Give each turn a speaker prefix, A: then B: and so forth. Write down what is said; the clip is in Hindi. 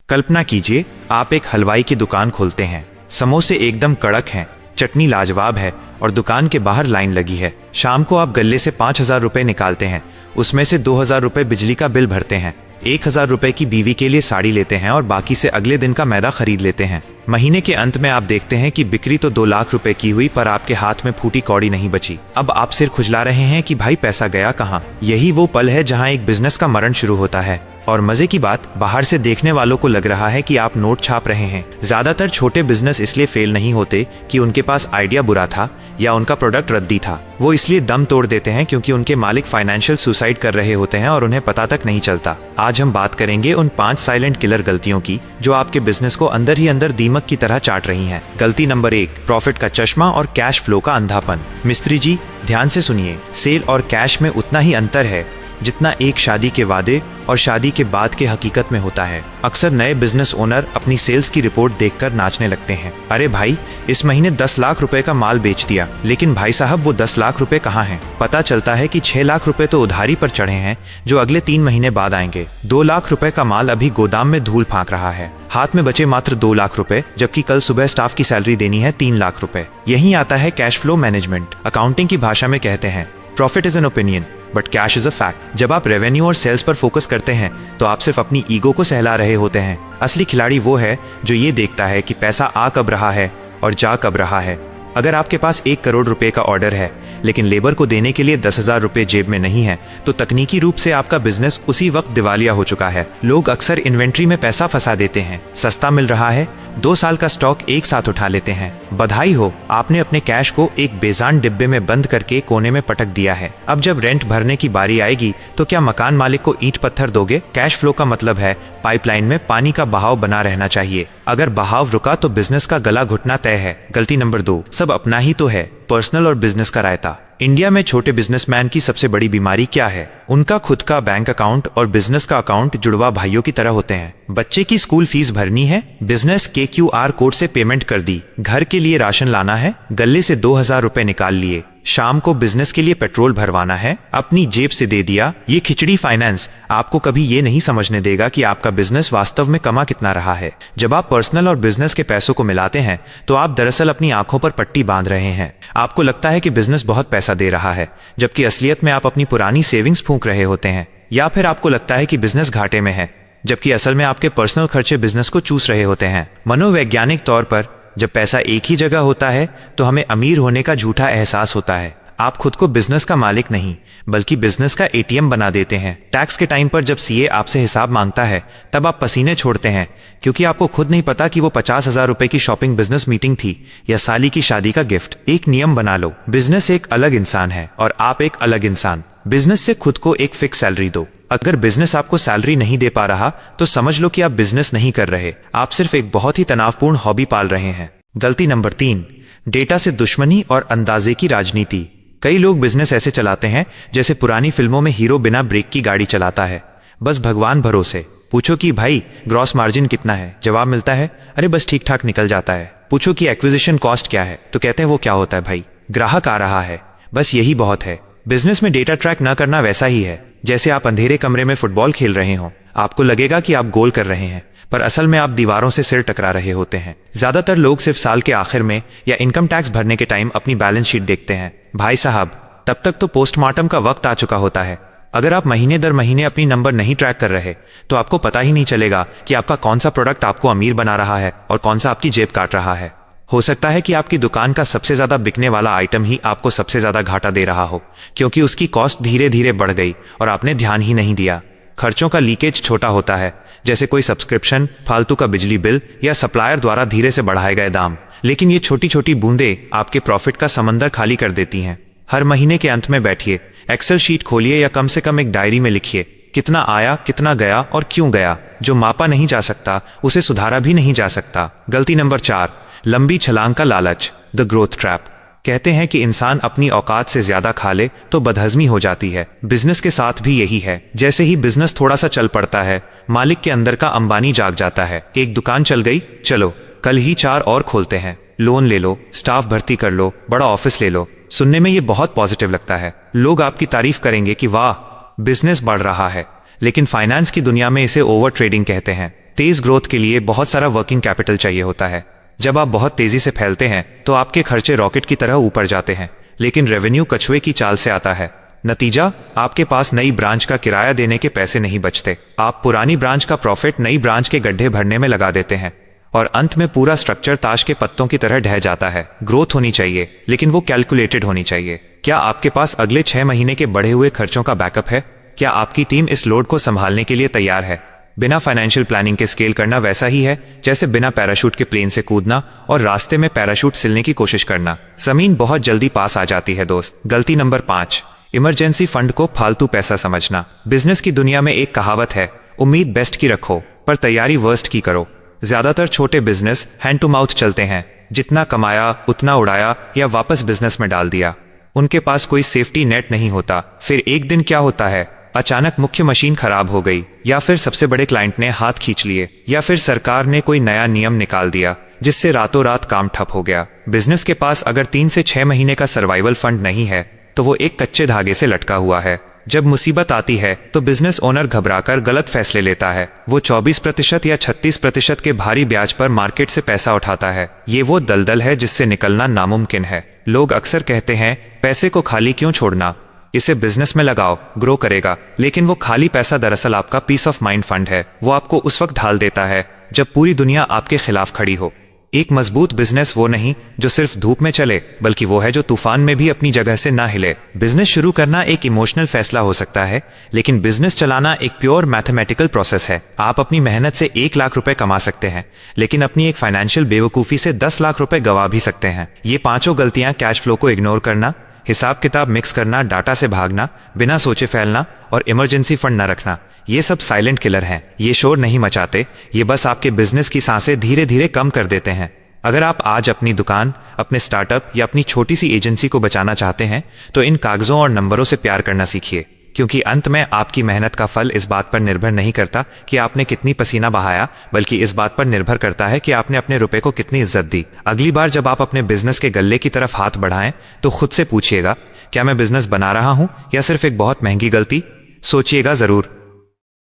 A: कल्पना कीजिए आप एक हलवाई की दुकान खोलते हैं। समोसे एकदम कड़क हैं, चटनी लाजवाब है और दुकान के बाहर लाइन लगी है। शाम को आप गल्ले से 5,000 रुपए निकालते हैं, उसमें से 2,000 रुपए बिजली का बिल भरते हैं, 1,000 रुपए की बीवी के लिए साड़ी लेते हैं और बाकी से अगले दिन का मैदा खरीद लेते हैं। महीने के अंत में आप देखते हैं कि बिक्री तो 2 लाख रुपए की हुई, पर आपके हाथ में फूटी कौड़ी नहीं बची। अब आप सिर खुजला रहे हैं कि भाई पैसा गया कहाँ। यही वो पल है जहाँ एक बिजनेस का मरण शुरू होता है। और मजे की बात, बाहर से देखने वालों को लग रहा है कि आप नोट छाप रहे हैं। ज्यादातर छोटे बिजनेस इसलिए फेल नहीं होते कि उनके पास आइडिया बुरा था या उनका प्रोडक्ट रद्दी था। वो इसलिए दम तोड़ देते हैं क्योंकि उनके मालिक फाइनेंशियल सुसाइड कर रहे होते हैं और उन्हें पता तक नहीं चलता। आज हम बात करेंगे उन 5 साइलेंट किलर गलतियों की जो आपके बिजनेस को अंदर ही अंदर दीमक की तरह चाट रही हैं। गलती नंबर 1, प्रॉफिट का चश्मा और कैश फ्लो का अंधापन। मिस्त्री जी ध्यान से सुनिए, सेल और कैश में उतना ही अंतर है जितना एक शादी के वादे और शादी के बाद के हकीकत में होता है। अक्सर नए बिजनेस ओनर अपनी सेल्स की रिपोर्ट देखकर नाचने लगते हैं। अरे भाई, इस महीने 10 लाख रुपए का माल बेच दिया। लेकिन भाई साहब, वो 10 लाख रुपए कहाँ हैं? पता चलता है कि 6 लाख रुपए तो उधारी पर चढ़े हैं जो अगले 3 महीने बाद आएंगे। 2 लाख रुपए का माल अभी गोदाम में धूल फांक रहा है। हाथ में बचे मात्र 2 लाख रुपए, जबकि कल सुबह स्टाफ की सैलरी देनी है 3 लाख रुपए। यही आता है कैश फ्लो मैनेजमेंट। अकाउंटिंग की भाषा में कहते हैं profit is an opinion but cash is a fact. जब आप रेवेन्यू और सेल्स पर फोकस करते हैं तो आप सिर्फ अपनी ईगो को सहला रहे होते हैं। असली खिलाड़ी वो है जो ये देखता है कि पैसा आ कब रहा है और जा कब रहा है। अगर आपके पास 1 करोड़ रुपए का ऑर्डर है लेकिन लेबर को देने के लिए 10,000 रुपए जेब में नहीं है, तो तकनीकी रूप से आपका बिजनेस उसी वक्त दिवालिया हो चुका है। लोग अक्सर इन्वेंट्री में पैसा फंसा देते हैं। सस्ता मिल रहा है, 2 साल का स्टॉक एक साथ उठा लेते हैं। बधाई हो, आपने अपने कैश को एक बेजान डिब्बे में बंद करके कोने में पटक दिया है। अब जब रेंट भरने की बारी आएगी तो क्या मकान मालिक को ईंट पत्थर दोगे? कैश फ्लो का मतलब है पाइपलाइन में पानी का बहाव बना रहना चाहिए। अगर बहाव रुका तो बिजनेस का गला घुटना तय है। गलती नंबर 2, सब अपना ही तो है, पर्सनल और बिजनेस का रायता। इंडिया में छोटे बिजनेसमैन की सबसे बड़ी बीमारी क्या है? उनका खुद का बैंक अकाउंट और बिजनेस का अकाउंट जुड़वा भाइयों की तरह होते हैं। बच्चे की स्कूल फीस भरनी है, बिजनेस के QR कोड से पेमेंट कर दी। घर के लिए राशन लाना है, गले से 2,000 रुपए निकाल लिए। शाम को बिजनेस के लिए पेट्रोल भरवाना है, अपनी जेब से दे दिया। ये खिचड़ी फाइनेंस आपको कभी ये नहीं समझने देगा कि आपका बिजनेस वास्तव में कमा कितना रहा है। जब आप पर्सनल और बिजनेस के पैसों को मिलाते हैं तो आप दरअसल अपनी आंखों पर पट्टी बांध रहे हैं। आपको लगता है कि बिजनेस बहुत पैसा दे रहा है, जबकि असलियत में आप अपनी पुरानी सेविंग्स फूंक रहे होते हैं। या फिर आपको लगता है कि बिजनेस घाटे में है, जबकि असल में आपके पर्सनल खर्चे बिजनेस को चूस रहे होते हैं। मनोवैज्ञानिक तौर पर जब पैसा एक ही जगह होता है तो हमें अमीर होने का झूठा एहसास होता है। आप खुद को बिजनेस का मालिक नहीं बल्कि बिजनेस का ATM बना देते हैं। टैक्स के टाइम पर जब CA आपसे हिसाब मांगता है तब आप पसीने छोड़ते हैं, क्योंकि आपको खुद नहीं पता कि वो 50,000 रुपए की शॉपिंग बिजनेस मीटिंग थी या साली की शादी का गिफ्ट। एक नियम बना लो, बिजनेस एक अलग इंसान है और आप एक अलग इंसान। बिजनेस से खुद को एक फिक्स सैलरी दो। अगर बिजनेस आपको सैलरी नहीं दे पा रहा तो समझ लो कि आप बिजनेस नहीं कर रहे, आप सिर्फ एक बहुत ही तनावपूर्ण हॉबी पाल रहे हैं। गलती नंबर 3, डेटा से दुश्मनी और अंदाजे की राजनीति। कई लोग बिजनेस ऐसे चलाते हैं जैसे पुरानी फिल्मों में हीरो बिना ब्रेक की गाड़ी चलाता है, बस भगवान भरोसे। पूछो कि भाई ग्रॉस मार्जिन कितना है? जवाब मिलता है अरे बस ठीक ठाक निकल जाता है। पूछो कि एक्विजिशन कॉस्ट क्या है? तो कहते हैं वो क्या होता है भाई, ग्राहक आ रहा है, बस यही बहुत है। बिजनेस में डेटा ट्रैक न करना वैसा ही है जैसे आप अंधेरे कमरे में फुटबॉल खेल रहे हो। आपको लगेगा कि आप गोल कर रहे हैं, पर असल में आप दीवारों से सिर टकरा रहे होते हैं। ज्यादातर लोग सिर्फ साल के आखिर में या इनकम टैक्स भरने के टाइम अपनी बैलेंस शीट देखते हैं। भाई साहब, तब तक तो पोस्टमार्टम का वक्त आ चुका होता है। अगर आप महीने दर महीने अपनी नंबर नहीं ट्रैक कर रहे तो आपको पता ही नहीं चलेगा कि आपका कौन सा प्रोडक्ट आपको अमीर बना रहा है और कौन सा आपकी जेब काट रहा है। हो सकता है कि आपकी दुकान का सबसे ज्यादा बिकने वाला आइटम ही आपको सबसे ज्यादा घाटा दे रहा हो, क्योंकि उसकी कॉस्ट धीरे धीरे बढ़ गई और आपने ध्यान ही नहीं दिया। खर्चों का लीकेज छोटा होता है, जैसे कोई सब्सक्रिप्शन, फालतू का बिजली बिल या सप्लायर द्वारा धीरे से बढ़ाए गए दाम। लेकिन ये छोटी छोटी बूंदें आपके प्रॉफिट का समंदर खाली कर देती हैं। हर महीने के अंत में बैठिए, एक्सेल शीट खोलिए या कम से कम एक डायरी में लिखिए कितना आया, कितना गया और क्यों गया। जो मापा नहीं जा सकता उसे सुधारा भी नहीं जा सकता। गलती नंबर 4, लंबी छलांग का लालच, द ग्रोथ ट्रैप। कहते हैं कि इंसान अपनी औकात से ज्यादा खा ले तो बदहजमी हो जाती है। बिजनेस के साथ भी यही है। जैसे ही बिजनेस थोड़ा सा चल पड़ता है, मालिक के अंदर का अंबानी जाग जाता है। एक दुकान चल गई, चलो कल ही 4 और खोलते हैं, लोन ले लो, स्टाफ भर्ती कर लो, बड़ा ऑफिस ले लो। सुनने में ये बहुत पॉजिटिव लगता है। लोग आपकी तारीफ करेंगे कि वाह बिजनेस बढ़ रहा है, लेकिन फाइनेंस की दुनिया में इसे ओवर ट्रेडिंग कहते हैं। तेज ग्रोथ के लिए बहुत सारा वर्किंग कैपिटल चाहिए होता है। जब आप बहुत तेजी से फैलते हैं तो आपके खर्चे रॉकेट की तरह ऊपर जाते हैं, लेकिन रेवेन्यू कछुए की चाल से आता है। नतीजा, आपके पास नई ब्रांच का किराया देने के पैसे नहीं बचते। आप पुरानी ब्रांच का प्रॉफिट नई ब्रांच के गड्ढे भरने में लगा देते हैं और अंत में पूरा स्ट्रक्चर ताश के पत्तों की तरह ढह जाता है। ग्रोथ होनी चाहिए, लेकिन वो कैलकुलेटेड होनी चाहिए। क्या आपके पास अगले 6 महीने के बढ़े हुए खर्चों का बैकअप है? क्या आपकी टीम इस लोड को संभालने के लिए तैयार है? बिना फाइनेंशियल प्लानिंग के स्केल करना वैसा ही है जैसे बिना पैराशूट के प्लेन से कूदना और रास्ते में पैराशूट सिलने की कोशिश करना। जमीन बहुत जल्दी पास आ जाती है दोस्त। गलती नंबर 5, इमरजेंसी फंड को फालतू पैसा समझना। बिजनेस की दुनिया में एक कहावत है, उम्मीद बेस्ट की रखो पर तैयारी वर्स्ट की करो। ज्यादातर छोटे बिजनेस हैंड टू माउथ चलते हैं। जितना कमाया उतना उड़ाया या वापस बिजनेस में डाल दिया। उनके पास कोई सेफ्टी नेट नहीं होता। फिर एक दिन क्या होता है, अचानक मुख्य मशीन खराब हो गई, या फिर सबसे बड़े क्लाइंट ने हाथ खींच लिए, या फिर सरकार ने कोई नया नियम निकाल दिया जिससे रातों रात काम ठप हो गया। बिजनेस के पास अगर 3 से 6 महीने का सर्वाइवल फंड नहीं है तो वो एक कच्चे धागे से लटका हुआ है। जब मुसीबत आती है तो बिजनेस ओनर घबराकर गलत फैसले लेता है। वो 24% या 36% के भारी ब्याज पर मार्केट से पैसा उठाता है। ये वो दलदल है जिससे निकलना नामुमकिन है। लोग अक्सर कहते हैं, पैसे को खाली क्यों छोड़ना, इसे बिजनेस में लगाओ, ग्रो करेगा। लेकिन वो खाली पैसा दरअसल आपका पीस ऑफ माइंड फंड है। वो आपको उस वक्त ढाल देता है जब पूरी दुनिया आपके खिलाफ खड़ी हो। एक मजबूत बिजनेस वो नहीं जो सिर्फ धूप में चले, बल्कि वो है जो तूफान में भी अपनी जगह से ना हिले। बिजनेस शुरू करना एक इमोशनल फैसला हो सकता है, लेकिन बिजनेस चलाना एक प्योर मैथमेटिकल प्रोसेस है। आप अपनी मेहनत से 1 लाख रुपए कमा सकते हैं, लेकिन अपनी एक फाइनेंशियल बेवकूफी से 10 लाख रुपए गवा भी सकते हैं। ये 5 गलतियां, कैश फ्लो को इग्नोर करना, हिसाब किताब मिक्स करना, डाटा से भागना, बिना सोचे फैलना और इमरजेंसी फंड न रखना, ये सब साइलेंट किलर हैं। ये शोर नहीं मचाते, ये बस आपके बिजनेस की सांसें धीरे धीरे कम कर देते हैं। अगर आप आज अपनी दुकान, अपने स्टार्टअप या अपनी छोटी सी एजेंसी को बचाना चाहते हैं तो इन कागजों और नंबरों से प्यार करना सीखिए, क्योंकि अंत में आपकी मेहनत का फल इस बात पर निर्भर नहीं करता कि आपने कितनी पसीना बहाया, बल्कि इस बात पर निर्भर करता है कि आपने अपने रुपए को कितनी इज्जत दी। अगली बार जब आप अपने बिजनेस के गल्ले की तरफ हाथ बढ़ाएं तो खुद से पूछिएगा, क्या मैं बिजनेस बना रहा हूं या सिर्फ एक बहुत महंगी गलती? सोचिएगा जरूर।